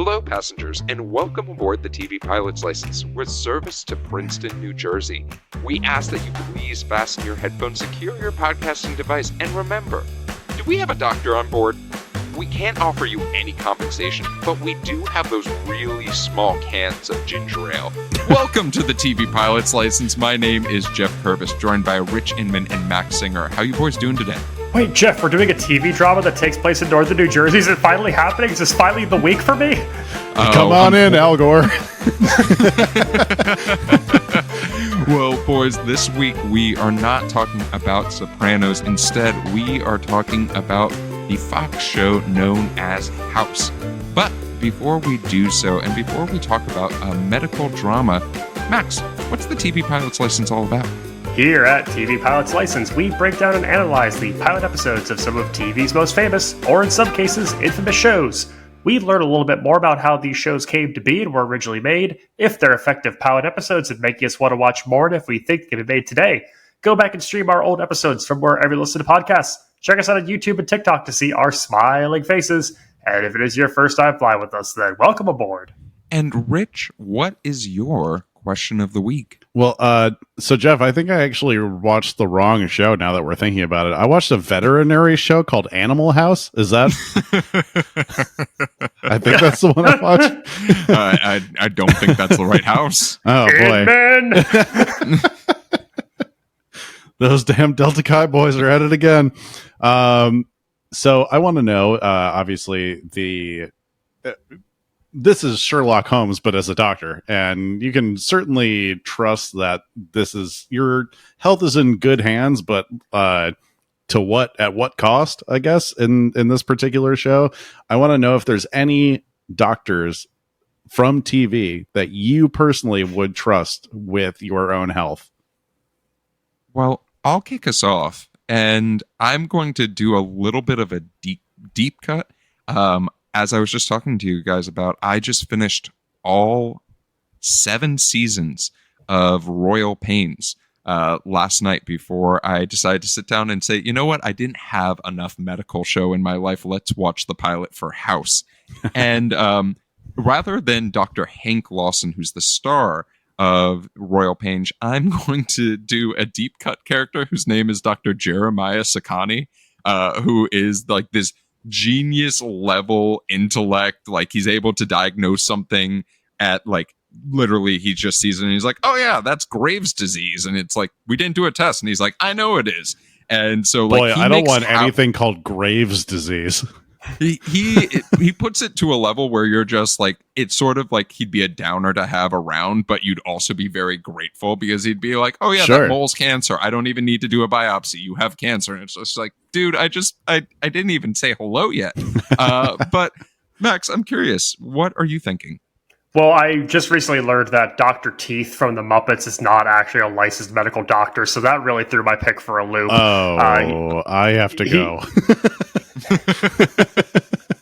Hello, passengers, and welcome aboard the TV Pilot's License with service to Princeton, New Jersey. We ask that you please fasten your headphones, secure your podcasting device, and remember, do we have a doctor on board? We can't offer you any compensation, but we do have those really small cans of ginger ale. Welcome to the TV Pilot's License. My name is Geoff Kerbis, joined by Rich Inman and Max Singer. How you boys doing today? Wait, Jeff, we're doing a TV drama that takes place in northern New Jersey. Is it finally happening? Is this finally the week for me? Come on in, Al Gore. Well, boys, this week we are not talking about Sopranos. Instead, we are talking about the Fox show known as House. But before we do so, and before we talk about a medical drama, Max, what's the TV Pilot's License all about? Here at TV Pilot's License, we break down and analyze the pilot episodes of some of TV's most famous, or in some cases, infamous shows. We learn a little bit more about how these shows came to be and were originally made, if they're effective pilot episodes and make us want to watch more, and if we think they can be made today. Go back and stream our old episodes from wherever you listen to podcasts. Check us out on YouTube and TikTok to see our smiling faces. And if it is your first time flying with us, then welcome aboard. And Rich, what is your question of the week? Well, so Jeff, I think I actually watched the wrong show now that we're thinking about it. I watched a veterinary show called Animal House. Is that? I think that's the one I watched. I don't think that's the right house. Oh, boy. Inman! Those damn Delta Chi boys are at it again. So I want to know, obviously, this is Sherlock Holmes, but as a doctor, and you can certainly trust that your health is in good hands, but at what cost, I guess, in this particular show. I want to know if there's any doctors from TV that you personally would trust with your own health. Well, I'll kick us off, and I'm going to do a little bit of a deep cut. As I was just talking to you guys about, I just finished all 7 seasons of Royal Pains last night before I decided to sit down and say, you know what? I didn't have enough medical show in my life. Let's watch the pilot for House. And rather than Dr. Hank Lawson, who's the star of Royal Pains, I'm going to do a deep cut character whose name is Dr. Jeremiah Sakani, who is like this genius level intellect. Like, he's able to diagnose something at like literally he just sees it and he's like, oh yeah, that's Graves' disease, and it's like, we didn't do a test, and he's like, I know it is. And so like, boy, I don't want anything called Graves' disease. He puts it to a level where you're just like, it's sort of like he'd be a downer to have around, but you'd also be very grateful because he'd be like, oh yeah, sure, that mole's cancer. I don't even need to do a biopsy. You have cancer. And it's just like, dude, I didn't even say hello yet. But Max, I'm curious, what are you thinking? Well, I just recently learned that Dr. Teeth from the Muppets is not actually a licensed medical doctor, so that really threw my pick for a loop. Oh, I have to go.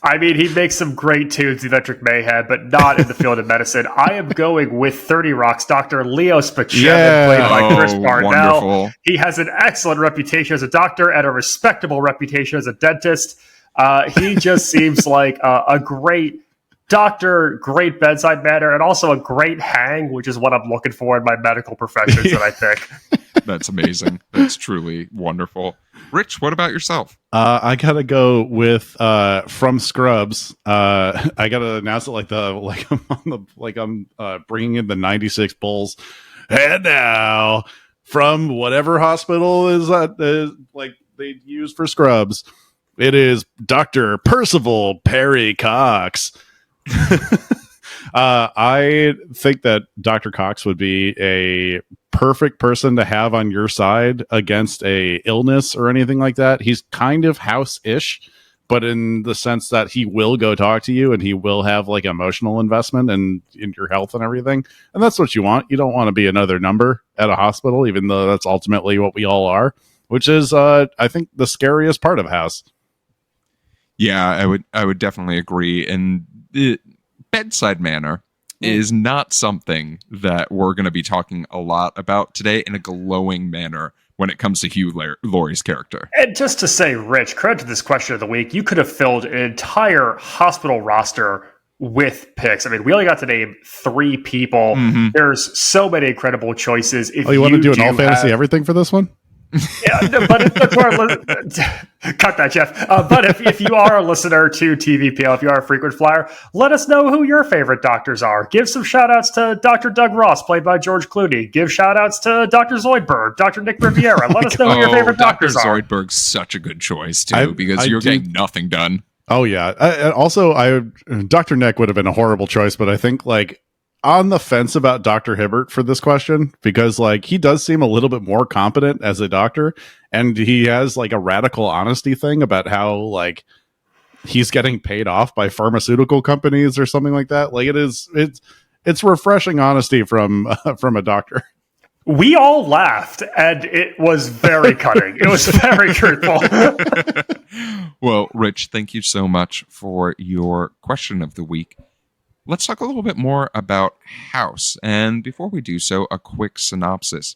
I mean, he makes some great tunes, Electric Mayhem, but not in the field of medicine. I am going with 30 Rock's Dr. Leo Spacevin, played by Chris Parnell. Wonderful. He has an excellent reputation as a doctor and a respectable reputation as a dentist. He just seems like a great doctor, great bedside manner, and also a great hang, which is what I'm looking for in my medical professions that I pick. That's amazing. That's truly wonderful. Rich, what about yourself? I gotta go with from Scrubs. I gotta announce it I'm bringing in the '96 Bulls, and now from whatever hospital is like they use for Scrubs, it is Dr. Percival Perry Cox. I think that Dr. Cox would be a perfect person to have on your side against a illness or anything like that. He's kind of House-ish, but in the sense that he will go talk to you and he will have like emotional investment in your health and everything. And that's what you want. You don't want to be another number at a hospital, even though that's ultimately what we all are, which is, I think, the scariest part of House. Yeah, I would definitely agree. And the bedside manner is not something that we're going to be talking a lot about today in a glowing manner when it comes to Hugh Laurie's character. And just to say, Rich, credit to this question of the week, you could have filled an entire hospital roster with picks. I mean, we only got to name 3 people. Mhm. There's so many incredible choices. If you want to do an all fantasy have, everything for this one? yeah, no, but that's where cut that, Jeff. But if you are a listener to TVPL, if you are a frequent flyer, let us know who your favorite doctors are. Give some shout outs to Dr. Doug Ross, played by George Clooney. Give shout outs to Dr. Zoidberg, Dr. Nick Riviera. Let us know who your favorite Dr. doctors are. Zoidberg's such a good choice, too, because you're getting nothing done. Oh, yeah. Dr. Nick would have been a horrible choice, but I think, like, on the fence about Dr. Hibbert for this question, because, like, he does seem a little bit more competent as a doctor, and he has, like, a radical honesty thing about how, like, he's getting paid off by pharmaceutical companies or something like that. Like, it's refreshing honesty from a doctor. We all laughed, and it was very cutting. It was very truthful. Well, Rich, thank you so much for your question of the week. Let's talk a little bit more about House. And before we do so, a quick synopsis.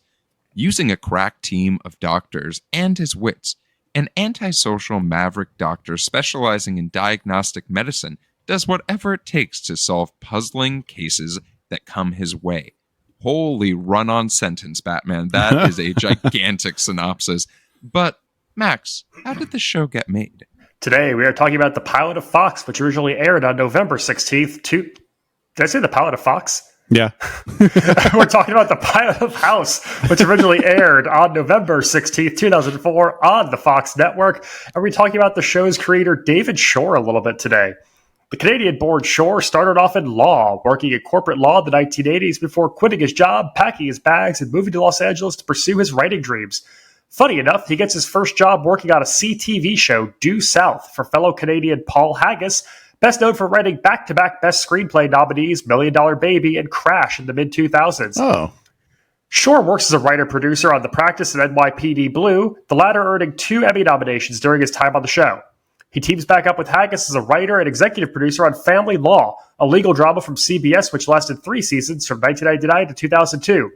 Using a crack team of doctors and his wits, an antisocial maverick doctor specializing in diagnostic medicine does whatever it takes to solve puzzling cases that come his way. Holy run-on sentence, Batman. That is a gigantic synopsis. But, Max, how did the show get made? Today, we are talking about the pilot of Fox, which originally aired on November 16th. Did I say the pilot of Fox? Yeah. We're talking about the pilot of House, which originally aired on November 16th, 2004 on the Fox network. And we're talking about the show's creator, David Shore, a little bit today. The Canadian-born Shore started off in law, working in corporate law in the 1980s before quitting his job, packing his bags, and moving to Los Angeles to pursue his writing dreams. Funny enough, he gets his first job working on a CTV show, Due South, for fellow Canadian Paul Haggis, best known for writing back-to-back Best Screenplay nominees Million Dollar Baby and Crash in the mid-2000s. Oh. Shore works as a writer-producer on The Practice and NYPD Blue, the latter earning 2 Emmy nominations during his time on the show. He teams back up with Haggis as a writer and executive producer on Family Law, a legal drama from CBS which lasted 3 seasons from 1999 to 2002.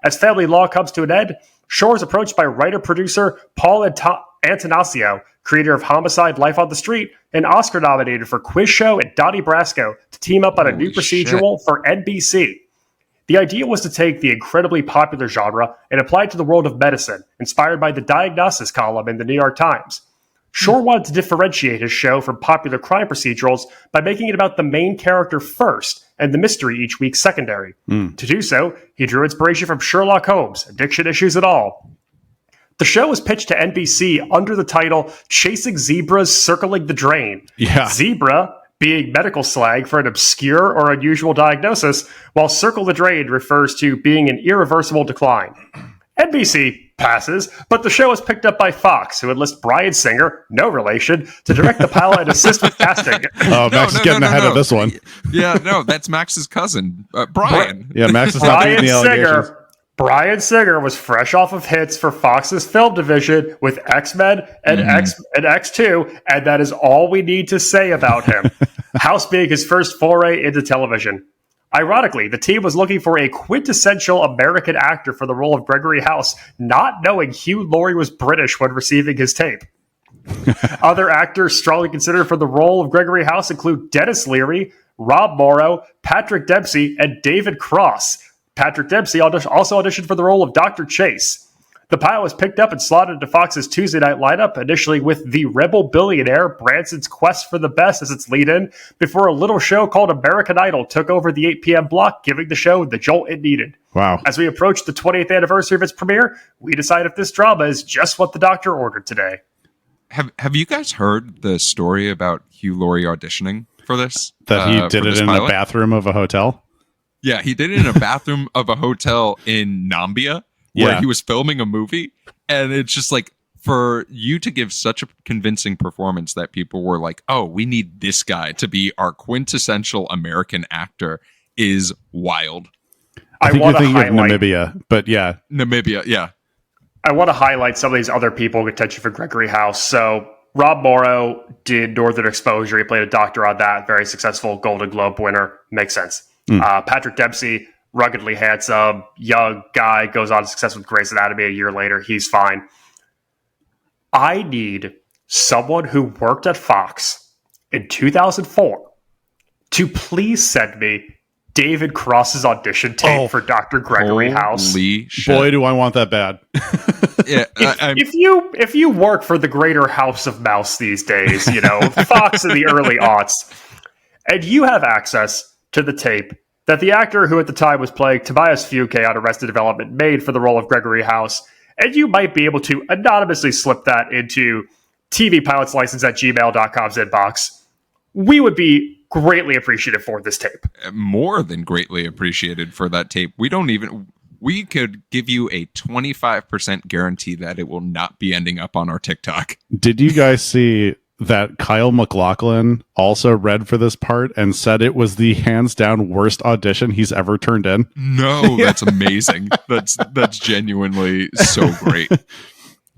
As Family Law comes to an end, Shore is approached by writer-producer Paul Antanasio, creator of Homicide: Life on the Street, and Oscar-nominated for Quiz Show and Donnie Brasco, to team up on a new procedural for NBC. The idea was to take the incredibly popular genre and apply it to the world of medicine, inspired by the diagnosis column in the New York Times. Shore wanted to differentiate his show from popular crime procedurals by making it about the main character first and the mystery each week secondary. To do so, he drew inspiration from Sherlock Holmes, addiction issues and all. The show was pitched to NBC under the title Chasing Zebras Circling the Drain. Yeah. Zebra being medical slang for an obscure or unusual diagnosis, while Circle the Drain refers to being an irreversible decline. NBC passes, but the show was picked up by Fox, who enlists Bryan Singer, no relation, to direct the pilot and assist with casting. Oh, Max is getting ahead of this one. Yeah, no, that's Max's cousin, Brian. Yeah, Max is not beating the allegations. Bryan Singer was fresh off of hits for Fox's film division with X-Men and X2, and that is all we need to say about him. House being his first foray into television. Ironically, the team was looking for a quintessential American actor for the role of Gregory House, not knowing Hugh Laurie was British when receiving his tape. Other actors strongly considered for the role of Gregory House include Dennis Leary, Rob Morrow, Patrick Dempsey, and David Cross. Patrick Dempsey also auditioned for the role of Dr. Chase. The pilot was picked up and slotted into Fox's Tuesday night lineup, initially with the rebel billionaire Branson's Quest for the Best as its lead-in, before a little show called American Idol took over the 8 p.m. block, giving the show the jolt it needed. Wow. As we approach the 20th anniversary of its premiere, we decide if this drama is just what the doctor ordered today. Have you guys heard the story about Hugh Laurie auditioning for this? That he did it in the bathroom of a hotel? Yeah, he did it in a bathroom of a hotel in Nambia, where he was filming a movie. And it's just like, for you to give such a convincing performance that people were like, oh, we need this guy to be our quintessential American actor is wild. I think you're thinking of Namibia, but yeah. Namibia, yeah. I want to highlight some of these other people who attention for Gregory House. So Rob Morrow did Northern Exposure. He played a doctor on that. Very successful Golden Globe winner. Makes sense. Patrick Dempsey, ruggedly handsome, young guy, goes on to success with Grey's Anatomy a year later. He's fine. I need someone who worked at Fox in 2004 to please send me David Cross's audition tape for Dr. Gregory House. Holy shit. Boy, do I want that bad. Yeah, if you work for the greater House of Mouse these days, Fox in the early aughts, and you have access to the tape that the actor who at the time was playing Tobias Fuke on Arrested Development made for the role of Gregory House, and you might be able to anonymously slip that into tvpilotslicense@gmail.com's inbox, we would be greatly appreciative for this tape. More than greatly appreciated for that tape. We could give you a 25% guarantee that it will not be ending up on our TikTok. Did you guys see that Kyle MacLachlan also read for this part and said it was the hands down worst audition he's ever turned in? No, that's amazing. That's genuinely so great.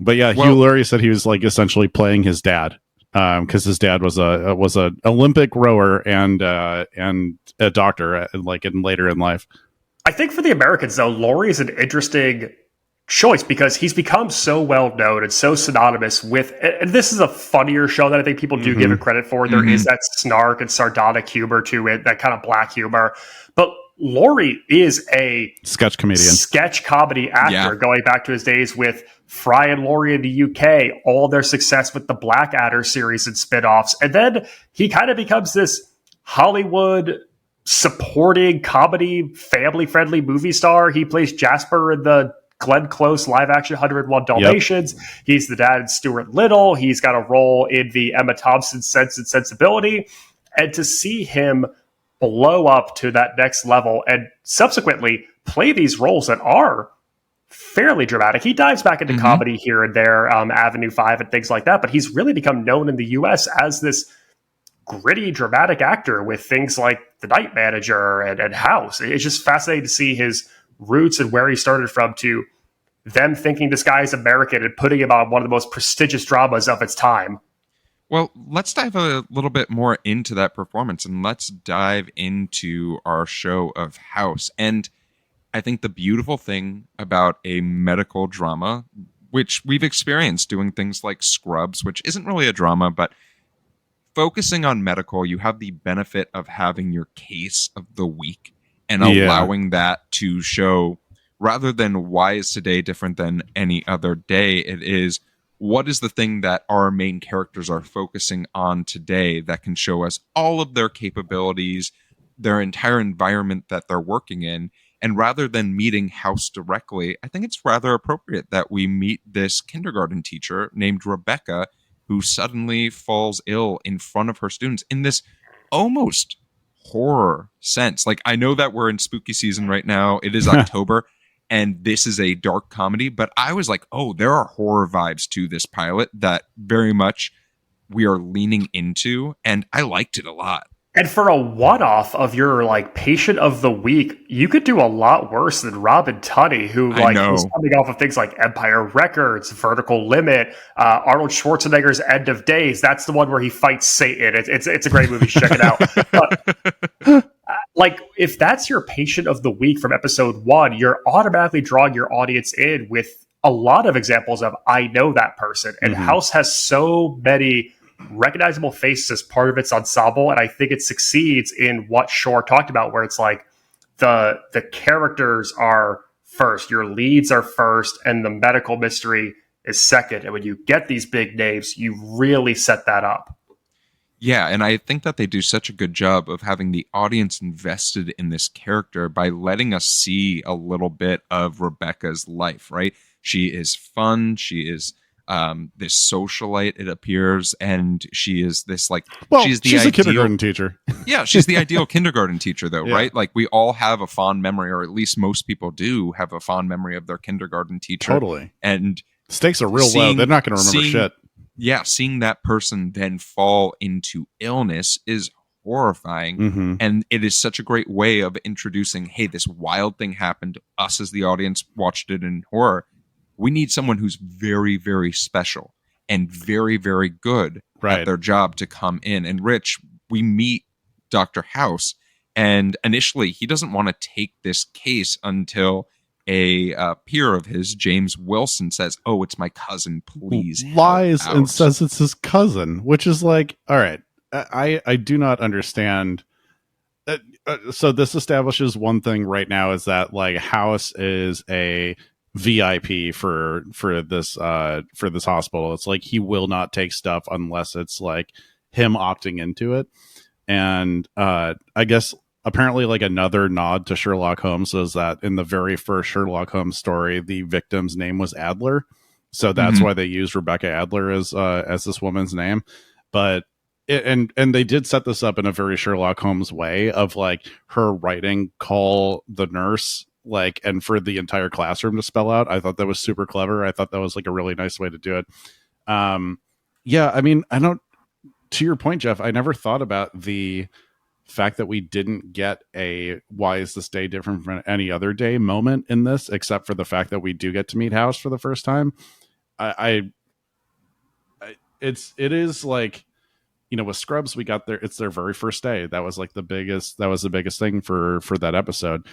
But yeah, Hugh Laurie said he was like essentially playing his dad. Because his dad was a Olympic rower and a doctor, like later in life. I think for the Americans, though, Laurie is an interesting choice because he's become so well known and so synonymous with. And this is a funnier show that I think people do give it credit for. There is that snark and sardonic humor to it, that kind of black humor. But Laurie is a sketch comedian, sketch comedy actor, going back to his days with Fry and Laurie in the UK, all their success with the Blackadder series and spinoffs. And then he kind of becomes this Hollywood supporting comedy, family-friendly movie star. He plays Jasper in the Glenn Close live-action 101 Dalmatians. Yep. He's the dad in Stuart Little. He's got a role in the Emma Thompson Sense and Sensibility. And to see him blow up to that next level and subsequently play these roles that are fairly dramatic. He dives back into comedy here and there, Avenue 5 and things like that, but he's really become known in the US as this gritty, dramatic actor with things like The Night Manager and House. It's just fascinating to see his roots and where he started from to them thinking this guy is American and putting him on one of the most prestigious dramas of its time. Well, let's dive a little bit more into that performance and let's dive into our show of House. And I think the beautiful thing about a medical drama, which we've experienced doing things like Scrubs, which isn't really a drama, but focusing on medical, you have the benefit of having your case of the week and allowing that to show, rather than why is today different than any other day, it is what is the thing that our main characters are focusing on today that can show us all of their capabilities, their entire environment that they're working in. And rather than meeting House directly, I think it's rather appropriate that we meet this kindergarten teacher named Rebecca, who suddenly falls ill in front of her students in this almost horror sense. Like, I know that we're in spooky season right now. It is October, and this is a dark comedy, but I was like, oh, there are horror vibes to this pilot that very much we are leaning into, and I liked it a lot. And for a one-off of your patient of the week, you could do a lot worse than Robin Tunney, who was coming off of things like Empire Records, Vertical Limit, Arnold Schwarzenegger's End of Days. That's the one where he fights Satan. It's a great movie. Check it out. But, if that's your patient of the week from episode 1, you're automatically drawing your audience in with a lot of examples of I know that person. And House has so many recognizable faces as part of its ensemble, and I think it succeeds in what Shore talked about, where it's like the characters are first, your leads are first, and the medical mystery is second. And when you get these big names, you really set that up. Yeah, and I think that they do such a good job of having the audience invested in this character by letting us see a little bit of Rebecca's life, right? She is fun, she is this socialite, it appears, and she is this she's a kindergarten teacher. Yeah, she's the ideal kindergarten teacher, though, right? Like, we all have a fond memory, or at least most people do have a fond memory of their kindergarten teacher. Totally. And stakes are real low. They're not going to remember shit. Yeah, seeing that person then fall into illness is horrifying. And it is such a great way of introducing, hey, this wild thing happened. Us as the audience watched it in horror. We need someone who's very, very special and very, very good at their job to come in. And Rich, we meet Dr. House, and initially he doesn't want to take this case until a peer of his, James Wilson, says, oh, it's my cousin, please. Lies and says it's his cousin, which is like, all right, I do not understand So this establishes one thing right now, is that like House is a VIP for this hospital. It's like he will not take stuff unless it's like him opting into it. And I guess apparently like another nod to Sherlock Holmes is that in the very first Sherlock Holmes story, the victim's name was Adler. So that's why they used Rebecca Adler as this woman's name. But and they did set this up in a very Sherlock Holmes way of like her writing, call the nurse, like, and for the entire classroom to spell out. I thought that was super clever. I thought that was like a really nice way to do it. Yeah, I mean, I don't, to your point, Geoff, I never thought about the fact that we didn't get a "why is this day different from any other day" moment in this, except for the fact that we do get to meet House for the first time. It is like, you know, with Scrubs, we got there, it's their very first day. That was like the biggest thing for that episode.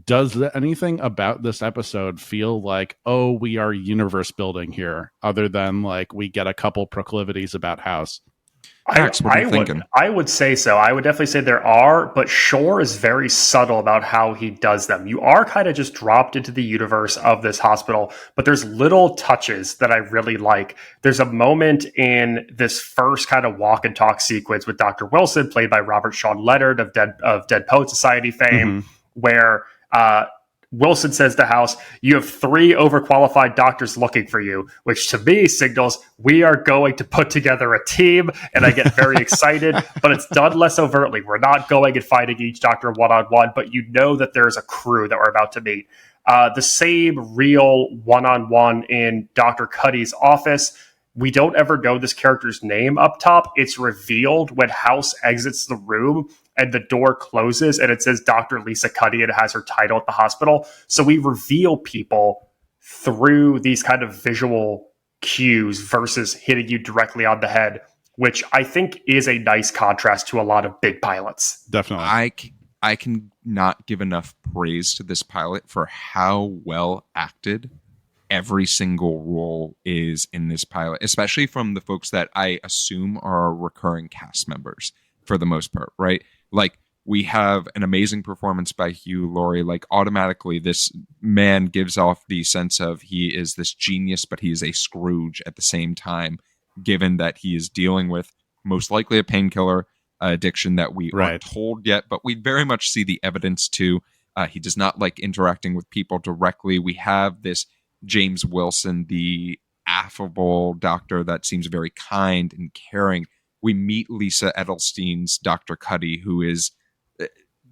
Does anything about this episode feel like, oh, we are universe building here, other than like we get a couple proclivities about House? Max, what are you thinking? I would say so. I would definitely say there are, but Shore is very subtle about how he does them. You are kind of just dropped into the universe of this hospital, but there's little touches that I really like. There's a moment in this first kind of walk and talk sequence with Dr. Wilson, played by Robert Sean Leonard of Dead Poet Society fame, where Wilson says to House, "You have 3 overqualified doctors looking for you," which to me signals we are going to put together a team, and I get very excited, but it's done less overtly. We're not going and fighting each doctor one-on-one, but you know that there's a crew that we're about to meet. The same real one-on-one in Dr. Cuddy's office. We don't ever know this character's name up top. It's revealed when House exits the room and the door closes and it says Dr. Lisa Cuddy and it has her title at the hospital. So we reveal people through these kind of visual cues versus hitting you directly on the head, which I think is a nice contrast to a lot of big pilots. Definitely. I can not give enough praise to this pilot for how well acted every single role is in this pilot, especially from the folks that I assume are recurring cast members for the most part, right? Like, we have an amazing performance by Hugh Laurie. Like, automatically, this man gives off the sense of he is this genius, but he is a Scrooge at the same time, given that he is dealing with most likely a painkiller addiction that we aren't told yet, but we very much see the evidence to. He does not like interacting with people directly. We have this James Wilson, the affable doctor that seems very kind and caring. We meet Lisa Edelstein's Dr. Cuddy, who is,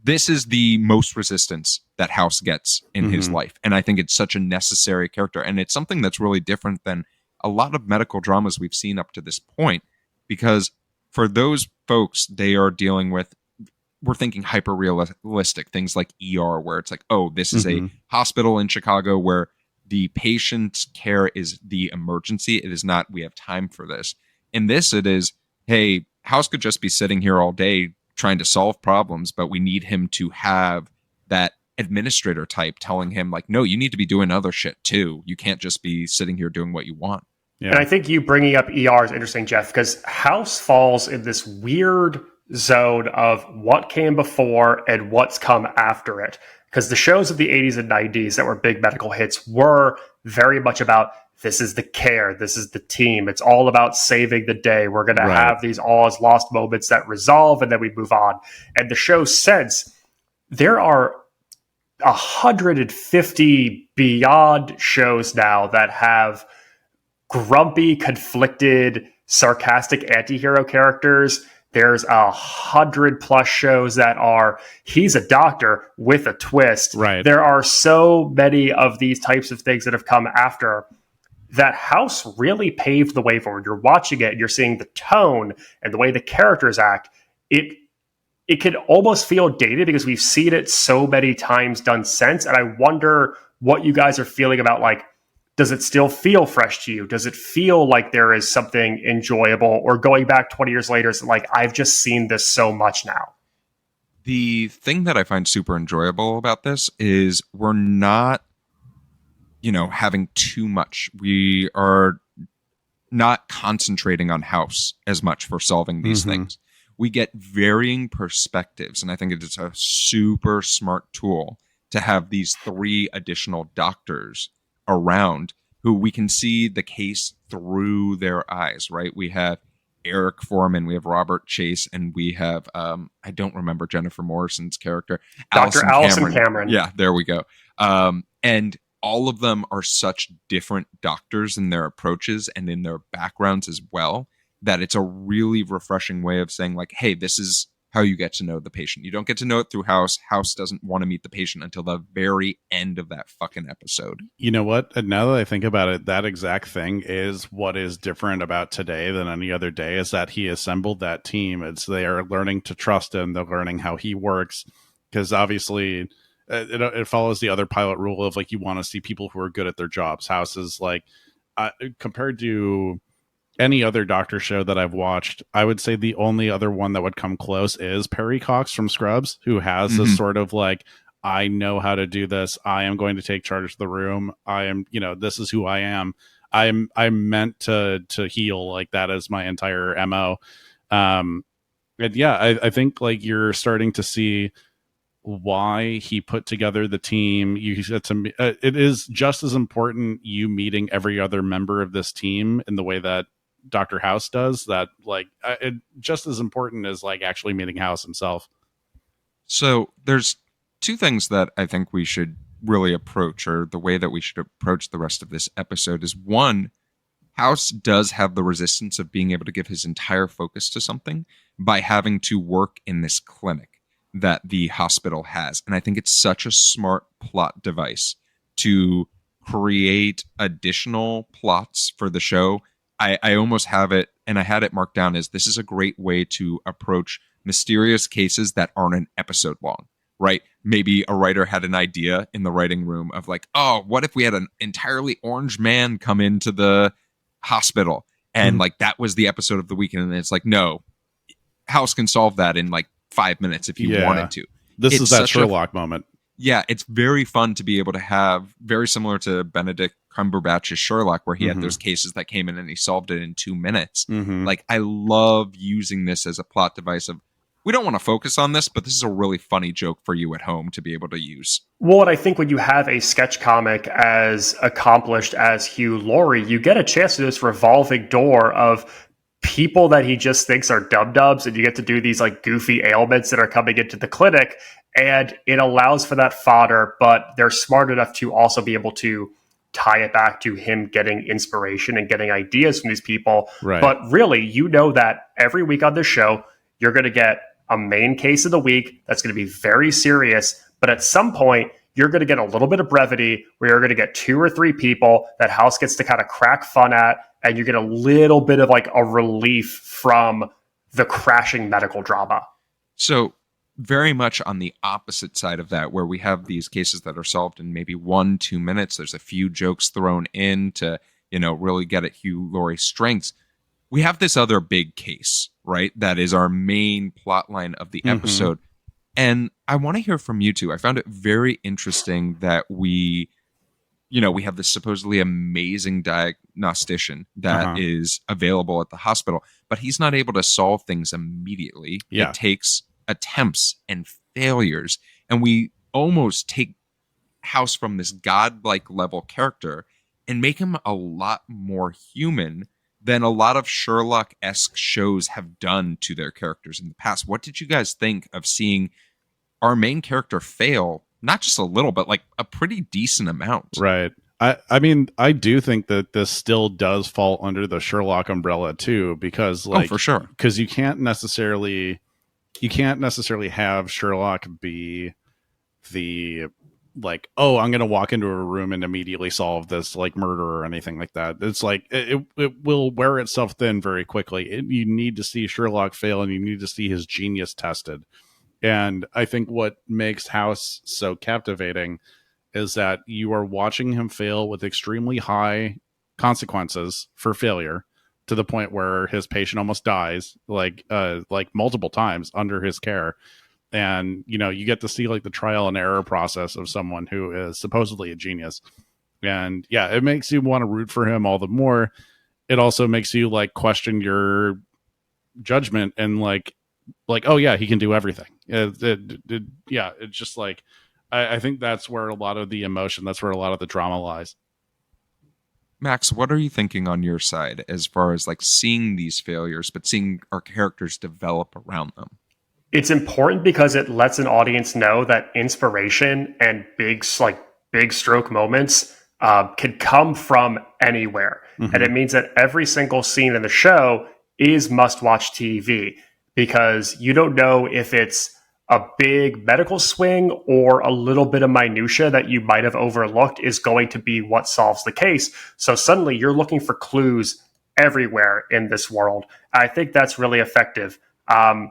this is the most resistance that House gets in his life. And I think it's such a necessary character. And it's something that's really different than a lot of medical dramas we've seen up to this point, because for those folks, they are dealing with, we're thinking hyper realistic things like ER, where it's like, oh, this is a hospital in Chicago where the patient's care is the emergency. It is not, we have time for this. In this, it is, hey, House could just be sitting here all day trying to solve problems, but we need him to have that administrator type telling him, like, no, you need to be doing other shit too. You can't just be sitting here doing what you want. Yeah. And I think you bringing up ER is interesting, Geoff, because House falls in this weird zone of what came before and what's come after it. Because the shows of the 80s and 90s that were big medical hits were very much about, this is the care, this is the team. It's all about saving the day. We're going to have these all as lost moments that resolve, and then we move on. And the show says there are 150 beyond shows now that have grumpy, conflicted, sarcastic anti-hero characters. There's 100+ shows that are, he's a doctor with a twist. Right. There are so many of these types of things that have come after that. House really paved the way forward. You're watching it and you're seeing the tone and the way the characters act. It can almost feel dated because we've seen it so many times done since. And I wonder what you guys are feeling about, like, does it still feel fresh to you? Does it feel like there is something enjoyable, or going back 20 years later, it's like, I've just seen this so much now? The thing that I find super enjoyable about this is we're not, having too much. We are not concentrating on House as much for solving these things. we get varying perspectives. And I think it's a super smart tool to have these 3 additional doctors around who we can see the case through their eyes, right? We have Eric Foreman, we have Robert Chase, and we have I don't remember Jennifer Morrison's character, Dr. Allison Allison Cameron. Cameron. Yeah, there we go. And all of them are such different doctors in their approaches and in their backgrounds as well, that it's a really refreshing way of saying, like, hey, this is how you get to know the patient. You don't get to know it through House. House doesn't want to meet the patient until the very end of that fucking episode. You know what? Now that I think about it, that exact thing is what is different about today than any other day, is that he assembled that team. It's they are learning to trust him. They're learning how he works, because obviously it follows the other pilot rule of, like, you want to see people who are good at their jobs. House is like, compared to any other doctor show that I've watched, I would say the only other one that would come close is Perry Cox from Scrubs, who has this sort of like, I know how to do this. I am going to take charge of the room. I am, this is who I am. I'm meant to heal. Like, that is my entire MO. And yeah, I think, like, you're starting to see why he put together the team. You said to me, it is just as important you meeting every other member of this team in the way that Dr. House does, that, like, it just as important as, like, actually meeting House himself. So there's 2 things that I think we should really approach, or the way that we should approach the rest of this episode is, 1, House does have the resistance of being able to give his entire focus to something by having to work in this clinic that the hospital has. And I think it's such a smart plot device to create additional plots for the show. I almost have it, and I had it marked down as, this is a great way to approach mysterious cases that aren't an episode long, right? Maybe a writer had an idea in the writing room of, like, oh, what if we had an entirely orange man come into the hospital? And like, that was the episode of the weekend. And it's like, no, House can solve that in like 5 minutes if you wanted to. This is that Sherlock moment. Yeah, it's very fun to be able to have, very similar to Benedict Cumberbatch's Sherlock, where he had those cases that came in and he solved it in 2 minutes. Like, I love using this as a plot device of, we don't want to focus on this, but this is a really funny joke for you at home to be able to use. Well, and I think when you have a sketch comic as accomplished as Hugh Laurie, you get a chance to do this revolving door of people that he just thinks are dub-dubs, and you get to do these, like, goofy ailments that are coming into the clinic, and it allows for that fodder, but they're smart enough to also be able to tie it back to him getting inspiration and getting ideas from these people. Right. But really, that every week on this show, you're going to get a main case of the week that's going to be very serious, but at some point, you're going to get a little bit of brevity where you're going to get 2 or 3 people that House gets to kind of crack fun at, and you get a little bit of, like, a relief from the crashing medical drama. So very much on the opposite side of that, where we have these cases that are solved in maybe 1-2 minutes. There's a few jokes thrown in to, really get at Hugh Laurie's strengths. We have this other big case, right? That is our main plot line of the episode. And I want to hear from you two. I found it very interesting that we have this supposedly amazing diagnostician that is available at the hospital, but he's not able to solve things immediately. Yeah. It takes attempts and failures. And we almost take House from this godlike level character and make him a lot more human than a lot of Sherlock-esque shows have done to their characters in the past. What did you guys think of seeing our main character fail, not just a little, but like a pretty decent amount? Right. I mean, I do think that this still does fall under the Sherlock umbrella too, because, like, for sure, because you can't necessarily have Sherlock be the, like, oh, I'm going to walk into a room and immediately solve this, like, murder or anything like that. It's like, it will wear itself thin very quickly. You need to see Sherlock fail, and you need to see his genius tested. And I think what makes House so captivating is that you are watching him fail with extremely high consequences for failure, to the point where his patient almost dies, like multiple times under his care. And, you get to see, like, the trial and error process of someone who is supposedly a genius. And yeah, it makes you want to root for him all the more. It also makes you, like, question your judgment and, like, like, oh yeah, he can do everything. Yeah, it's just like, I think that's where a lot of the emotion, that's where a lot of the drama lies. Max, what are you thinking on your side as far as like seeing these failures, but seeing our characters develop around them? It's important because it lets an audience know that inspiration and big stroke moments can come from anywhere. And it means that every single scene in the show is must-watch TV, because you don't know if it's a big medical swing or a little bit of minutia that you might have overlooked is going to be what solves the case. So suddenly you're looking for clues everywhere in this world. I think that's really effective. And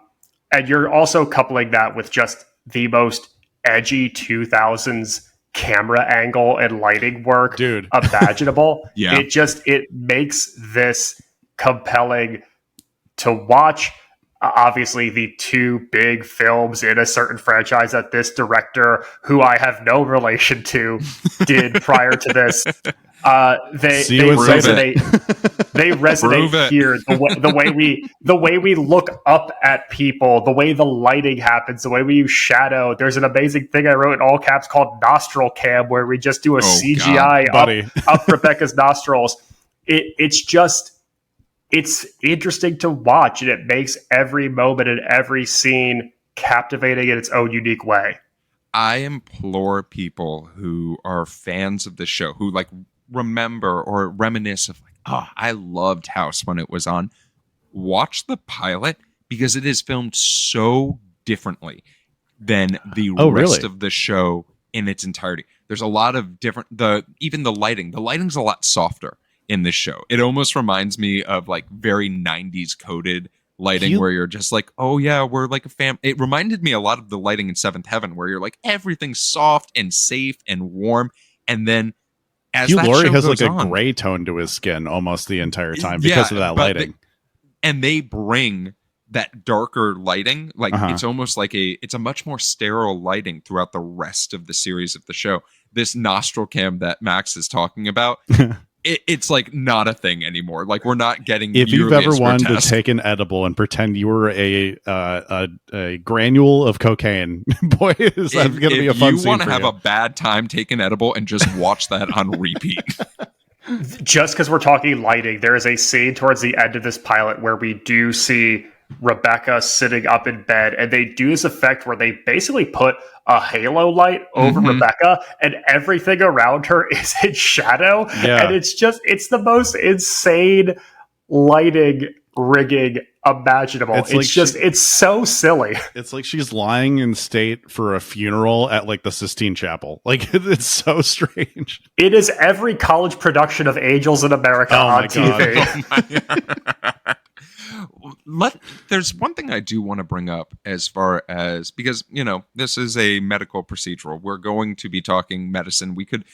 you're also coupling that with just the most edgy 2000s camera angle and lighting work Dude. imaginable. Yeah. It makes this compelling to watch. Obviously, the two big films in a certain franchise that this director, who I have no relation to, did prior to this, they resonate. They resonate here. The way we look up at people, the way the lighting happens, the way we use shadow. There's an amazing thing I wrote in all caps called nostril cam, where we just do a CGI up Rebecca's nostrils. It's interesting to watch, and it makes every moment and every scene captivating in its own unique way. I implore people who are fans of the show, who like remember or reminisce of like, oh, I loved House when it was on. Watch the pilot, because it is filmed so differently than the rest of the show in its entirety. There's a lot of different, even the lighting. The lighting's a lot softer in this show. It almost reminds me of like very 90s coded lighting, where you're just like, oh yeah, we're like a fam. It reminded me a lot of the lighting in Seventh Heaven, where you're like, everything's soft and safe and warm. And then as Hugh that Laurie show has goes like a on, gray tone to his skin almost the entire time because of that lighting. They bring that darker lighting. Like it's almost like it's a much more sterile lighting throughout the rest of the series of the show. This nostril cam that Max is talking about, it's like not a thing anymore. Like we're not getting. If you've ever wanted to take an edible and pretend you were a granule of cocaine, boy, is that going to be a fun scene. If you want to have a bad time, take an edible and just watch that on repeat. Just because we're talking lighting, there is a scene towards the end of this pilot where we do see Rebecca sitting up in bed, and they do this effect where they basically put a halo light over Rebecca, and everything around her is in shadow. Yeah. And it's the most insane lighting rigging imaginable. It's so silly. It's like she's lying in state for a funeral at like the Sistine Chapel. Like it's so strange. It is every college production of Angels in America on TV. There's one thing I do want to bring up, as far as, because this is a medical procedural. We're going to be talking medicine. We could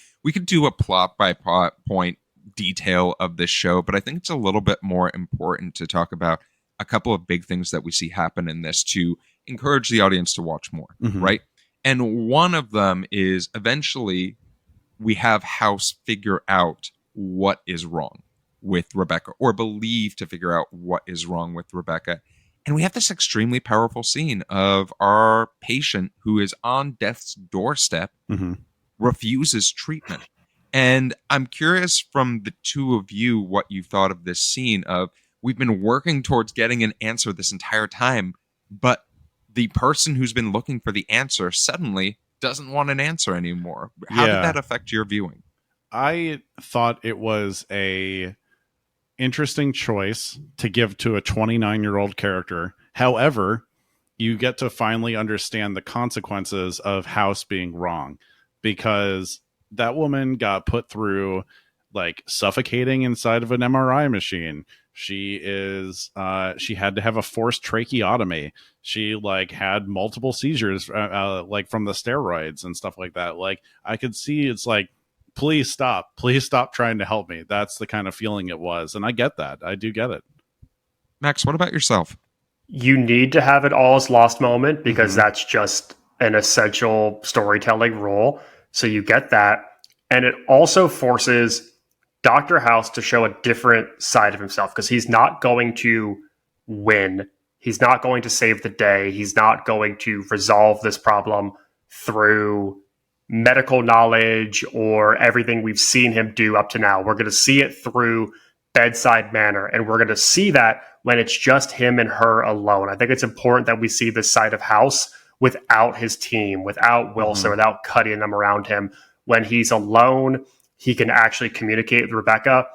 do a plot by plot point detail of this show, but I think it's a little bit more important to talk about a couple of big things that we see happen in this to encourage the audience to watch more, right? And one of them is eventually we have House figure out what is wrong with Rebecca, or believe to figure out what is wrong with Rebecca. And we have this extremely powerful scene of our patient who is on death's doorstep, refuses treatment. And I'm curious from the two of you what you thought of this scene of, we've been working towards getting an answer this entire time, but the person who's been looking for the answer suddenly doesn't want an answer anymore. How did that affect your viewing? I thought it was a interesting choice to give to a 29-year-old character. However, you get to finally understand the consequences of House being wrong, because that woman got put through like suffocating inside of an MRI machine. She had to have a forced tracheotomy. She like had multiple seizures like from the steroids and stuff like that. Like I could see, it's like, please stop trying to help me. That's the kind of feeling it was. And I get that. I do get it. Max, what about yourself? You need to have an all is lost moment, because that's just an essential storytelling rule. So you get that. And it also forces Dr. House to show a different side of himself, because he's not going to win He's not going to save the day. He's not going to resolve this problem through medical knowledge or everything we've seen him do up to now. We're going to see it through bedside manner, and we're going to see that when it's just him and her alone. I think it's important that we see this side of House without his team, without Wilson, without cutting them around him. When he's alone, he can actually communicate with Rebecca.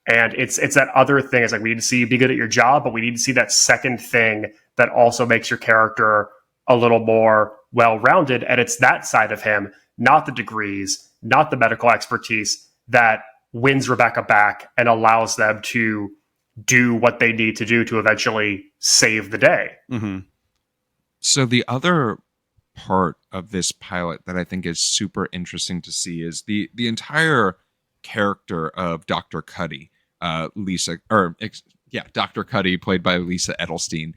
And it's that other thing. It's like, we need to see you be good at your job, but we need to see that second thing that also makes your character a little more well-rounded. And it's that side of him, not the degrees, not the medical expertise, that wins Rebecca back and allows them to do what they need to do to eventually save the day. Mm-hmm. So the other part of this pilot that I think is super interesting to see is the entire character of Dr. Cuddy, Dr. Cuddy, played by Lisa Edelstein,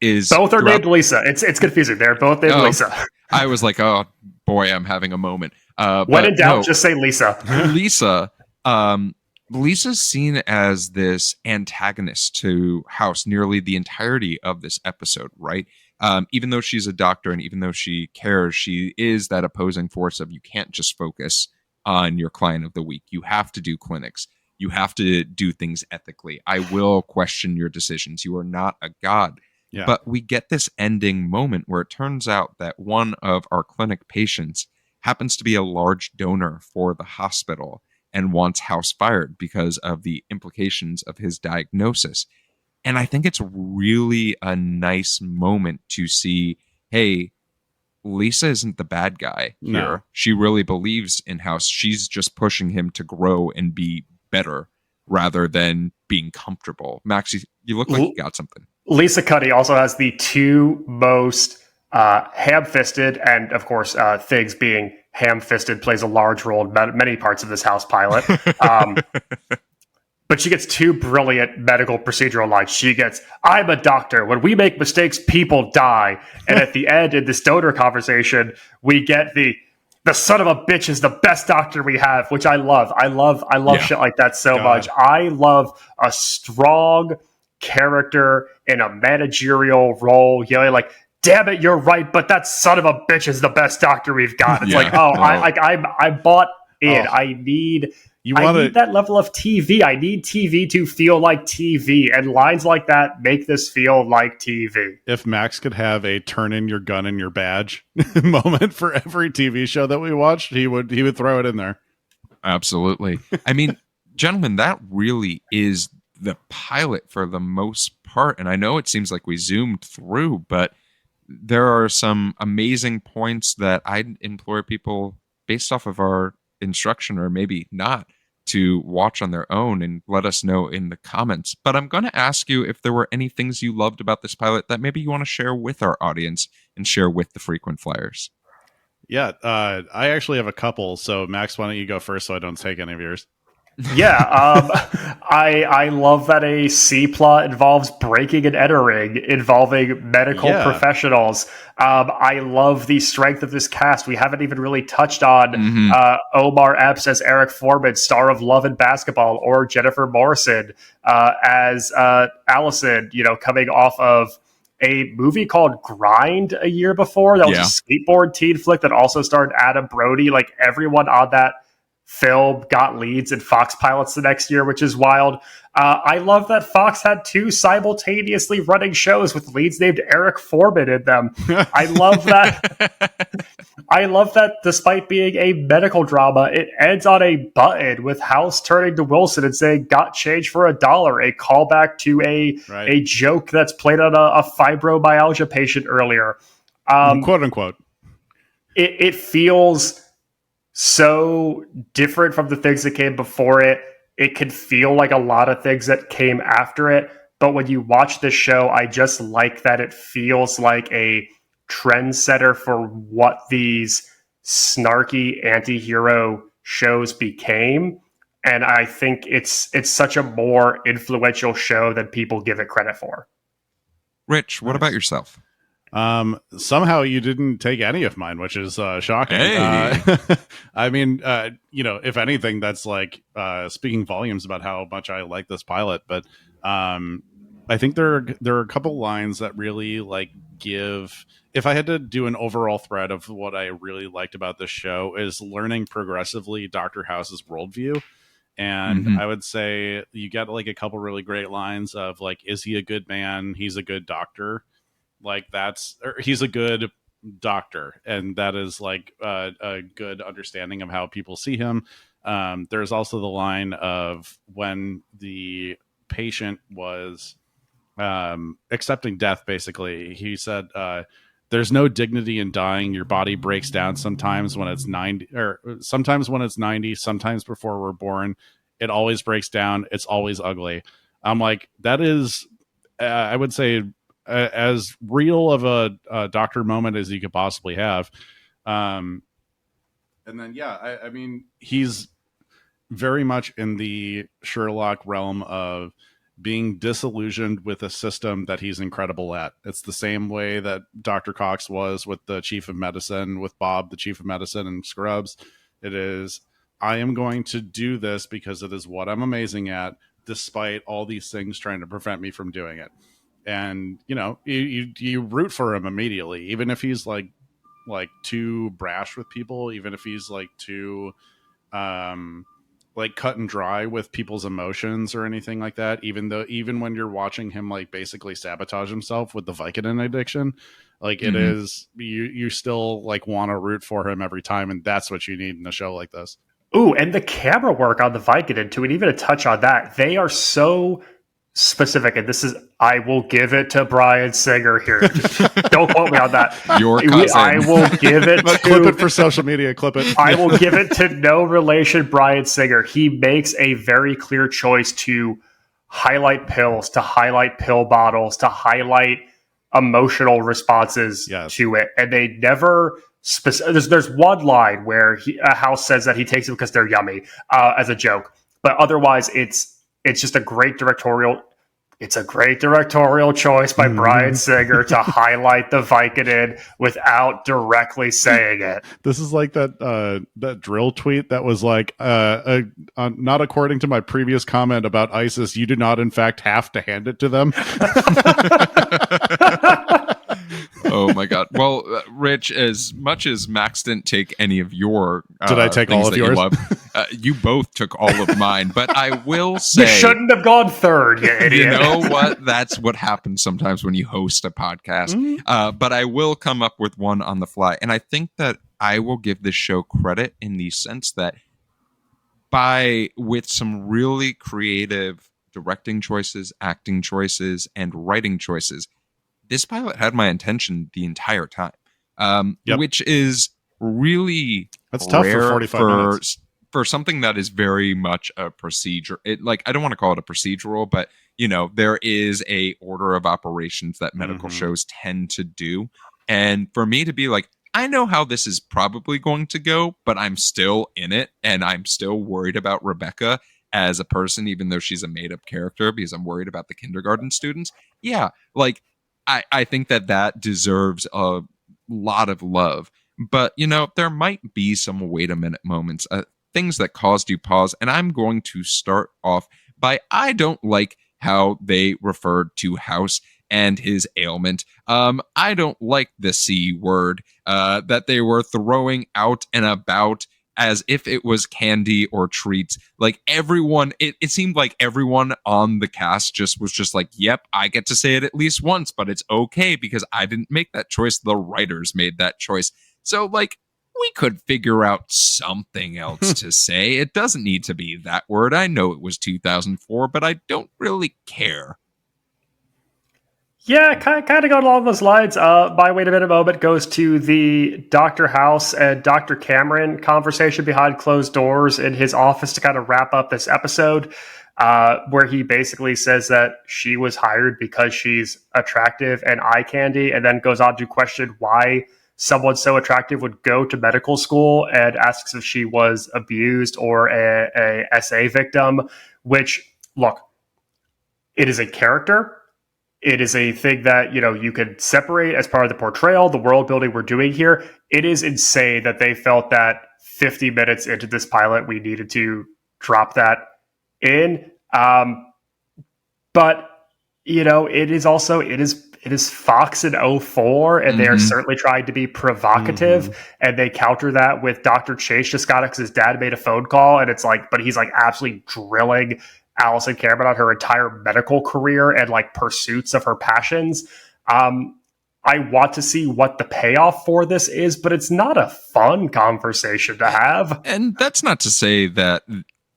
is both are named Lisa. It's confusing. They're both named Lisa. I was like, oh boy, I'm having a moment. When in doubt, just say Lisa. Lisa's seen as this antagonist to House nearly the entirety of this episode, right? Even though she's a doctor and even though she cares, she is that opposing force of, you can't just focus on your client of the week. You have to do clinics. You have to do things ethically. I will question your decisions. You are not a god. Yeah. But we get this ending moment where it turns out that one of our clinic patients happens to be a large donor for the hospital and wants House fired because of the implications of his diagnosis. And I think it's really a nice moment to see, hey, Lisa isn't the bad guy here. No. She really believes in House. She's just pushing him to grow and be better rather than being comfortable. Max, you look like you got something. Lisa Cuddy also has the two most ham-fisted, and of course, Figs being ham-fisted plays a large role in many parts of this House pilot. But she gets two brilliant medical procedural lines. She gets, "I'm a doctor. When we make mistakes, people die." And at the end, in this donor conversation, we get the son of a bitch is the best doctor we have, which I love. I love shit like that so much. I love a strong character in a managerial role yelling like, "Damn it, you're right, but that son of a bitch is the best doctor we've got." It's I bought in. I need that level of TV. I need TV to feel like TV, and lines like that make this feel like TV. If Max could have a turn in your gun and your badge moment for every TV show that we watched, he would throw it in there. Absolutely. I mean, gentlemen, that really is the pilot for the most part. And I know it seems like we zoomed through, but there are some amazing points that I'd implore people, based off of our instruction or maybe not, to watch on their own and let us know in the comments. But I'm going to ask you if there were any things you loved about this pilot that maybe you want to share with our audience and share with the frequent flyers. Yeah, I actually have a couple. So Max, why don't you go first so I don't take any of yours? Yeah, I love that a C plot involves breaking and entering, involving medical professionals. I love the strength of this cast. We haven't even really touched on Omar Epps as Eric Foreman, star of Love and Basketball, or Jennifer Morrison as Allison, coming off of a movie called Grind a year before. That was a skateboard teen flick that also starred Adam Brody. Like, everyone on that film got leads in Fox pilots the next year, which is wild. I love that Fox had two simultaneously running shows with leads named Eric Foreman in them. I love that. I love that despite being a medical drama, it ends on a button with House turning to Wilson and saying, "Got change for $1," a callback to a joke that's played on a fibromyalgia patient earlier. Quote unquote. It feels so different from the things that came before it. It can feel like a lot of things that came after it. But when you watch this show, I just like that it feels like a trendsetter for what these snarky anti-hero shows became. And I think it's such a more influential show than people give it credit for. Rich, what about yourself? Somehow you didn't take any of mine, which is shocking. Hey. I mean, if anything, that's like speaking volumes about how much I like this pilot. But I think there are a couple lines that really like give. If I had to do an overall thread of what I really liked about this show is learning progressively Dr. House's worldview. And Mm-hmm. I would say you get like a couple really great lines of like, is he a good man? He's a good doctor. Like he's a good doctor. And that is like a good understanding of how people see him. There's also the line of when the patient was accepting death, basically, he said, there's no dignity in dying. Your body breaks down sometimes when it's 90, or sometimes when it's 90, sometimes before we're born. It always breaks down. It's always ugly. I'm like, that is, I would say, as real of a doctor moment as you could possibly have. Um, and then, yeah, I mean, he's very much in the Sherlock realm of being disillusioned with a system that he's incredible at. It's the same way that Dr. Cox was with the chief of medicine, with Bob, the chief of medicine, and Scrubs. It is, I am going to do this because it is what I'm amazing at, despite all these things trying to prevent me from doing it. And, you know, you root for him immediately, even if he's like too brash with people, even if he's like too like cut and dry with people's emotions or anything like that. Even when you're watching him like basically sabotage himself with the Vicodin addiction, like it Mm-hmm. is, you still like want to root for him every time, and that's what you need in a show like this. Ooh, and the camera work on the Vicodin too, and even a touch on that. They are so specific, and this is, I will give it to Bryan Singer here. Don't quote me on that. Your cousin. I will give it to, clip it for social media. Clip it. I will give it to no relation Bryan Singer. He makes a very clear choice to highlight pills, to highlight pill bottles, to highlight emotional responses to it, and they never. There's one line where House says that he takes it because they're yummy as a joke, but otherwise it's just a great directorial. It's a great directorial choice by Bryan Singer to highlight the Vicodin without directly saying it. This is like that drill tweet that was like, not according to my previous comment about ISIS, you do not in fact have to hand it to them. Oh my god. Well, Rich, as much as Max didn't take any of your did I take all of yours? You both took all of mine, but I will say you shouldn't have gone third, you idiot. You know what? That's what happens sometimes when you host a podcast. But I will come up with one on the fly, and I think that I will give this show credit in the sense that with some really creative directing choices, acting choices, and writing choices, this pilot had my attention the entire time, which is really that's tough for 45 minutes. For something that is very much a procedure. I don't want to call it a procedural, but you know, there is a order of operations that medical shows tend to do. And for me to be like, I know how this is probably going to go, but I'm still in it, and I'm still worried about Rebecca as a person, even though she's a made-up character, because I'm worried about the kindergarten students. Yeah, like I think that deserves a lot of love. But, you know, there might be some wait a minute moments, things that caused you pause. And I'm going to start off by, I don't like how they referred to House and his ailment. I don't like the C word that they were throwing out and about as if it was candy or treats. Like everyone, it seemed like everyone on the cast was just like, yep, I get to say it at least once, but it's okay because I didn't make that choice. The writers made that choice. So like, we could figure out something else to say. It doesn't need to be that word. I know it was 2004, but I don't really care. Yeah, kind of going along those lines. My wait a minute moment goes to the Dr. House and Dr. Cameron conversation behind closed doors in his office to kind of wrap up this episode, where he basically says that she was hired because she's attractive and eye candy, and then goes on to question why someone so attractive would go to medical school, and asks if she was abused or a SA victim, which, look, it is a character. It is a thing that, you know, you could separate as part of the portrayal, the world building we're doing here. It is insane that they felt that 50 minutes into this pilot, we needed to drop that in. But it is Fox in '04, and they are Mhm. certainly trying to be provocative, and they counter that with Dr. Chase just got it because his dad made a phone call, and it's like, but he's like absolutely drilling Allison Cameron on her entire medical career and like pursuits of her passions. I want to see what the payoff for this is, but it's not a fun conversation to have. And that's not to say that